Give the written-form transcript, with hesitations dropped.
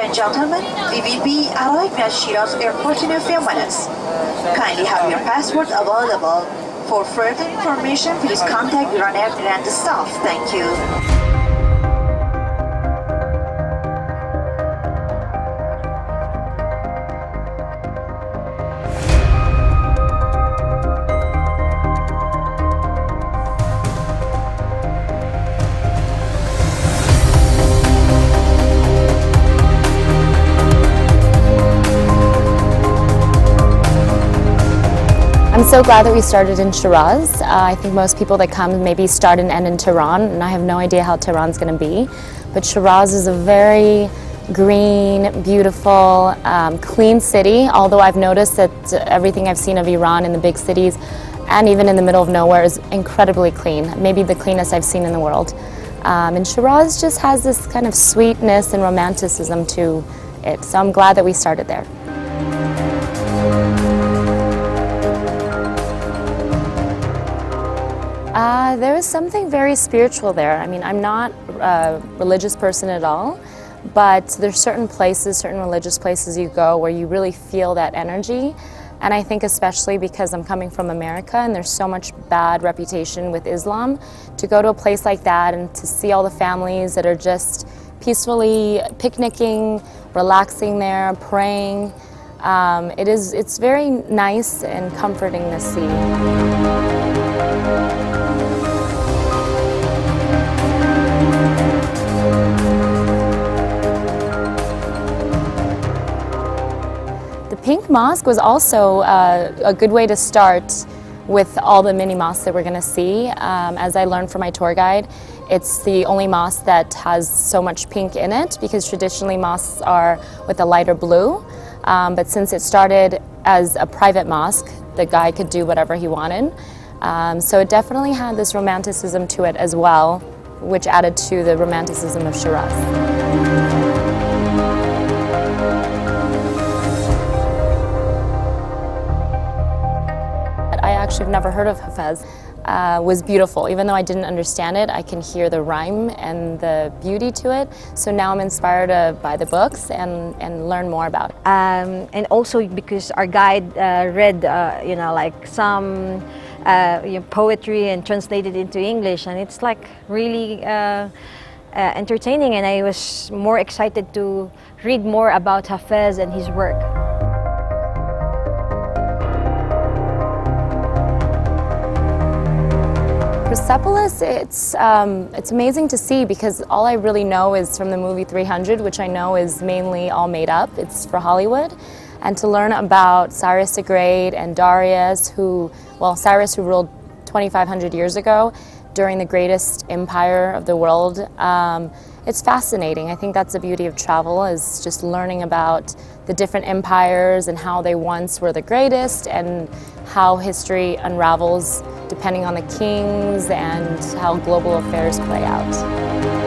and gentlemen, we will be arriving at Shiraz airport in a few minutes. Kindly have your passport available. For further information, please contact your airline staff. Thank you. I'm so glad that we started in Shiraz. I think most people that come maybe start and end in Tehran, and I have no idea how Tehran's going to be. But Shiraz is a very green, beautiful, clean city, although I've noticed that everything I've seen of Iran in the big cities and even in the middle of nowhere is incredibly clean, maybe the cleanest I've seen in the world. And Shiraz just has this kind of sweetness and romanticism to it, so I'm glad that we started there. There is something very spiritual there. I mean, I'm not a religious person at all, but there's certain places, certain religious places you go where you really feel that energy. And I think especially because I'm coming from America and there's so much bad reputation with Islam, to go to a place like that and to see all the families that are just peacefully picnicking, relaxing there, praying, it's very nice and comforting to see. The Pink Mosque was also a good way to start with all the mini mosques that we're going to see. As I learned from my tour guide, it's the only mosque that has so much pink in it, because traditionally mosques are with a lighter blue. But since it started as a private mosque, the guy could do whatever he wanted. So it definitely had this romanticism to it as well, which added to the romanticism of Shiraz. I actually have never heard of Hafez. Was beautiful. Even though I didn't understand it, I can hear the rhyme and the beauty to it. So now I'm inspired to buy the books and learn more about it. And also because our guide read, like some poetry and translated into English, and it's like really entertaining. And I was more excited to read more about Hafez and his work. Persepolis, it's amazing to see, because all I really know is from the movie 300, which I know is mainly all made up. It's for Hollywood. And to learn about Cyrus the Great and Darius, Cyrus who ruled 2,500 years ago during the greatest empire of the world, it's fascinating. I think that's the beauty of travel, is just learning about the different empires and how they once were the greatest, and how history unravels depending on the kings and how global affairs play out.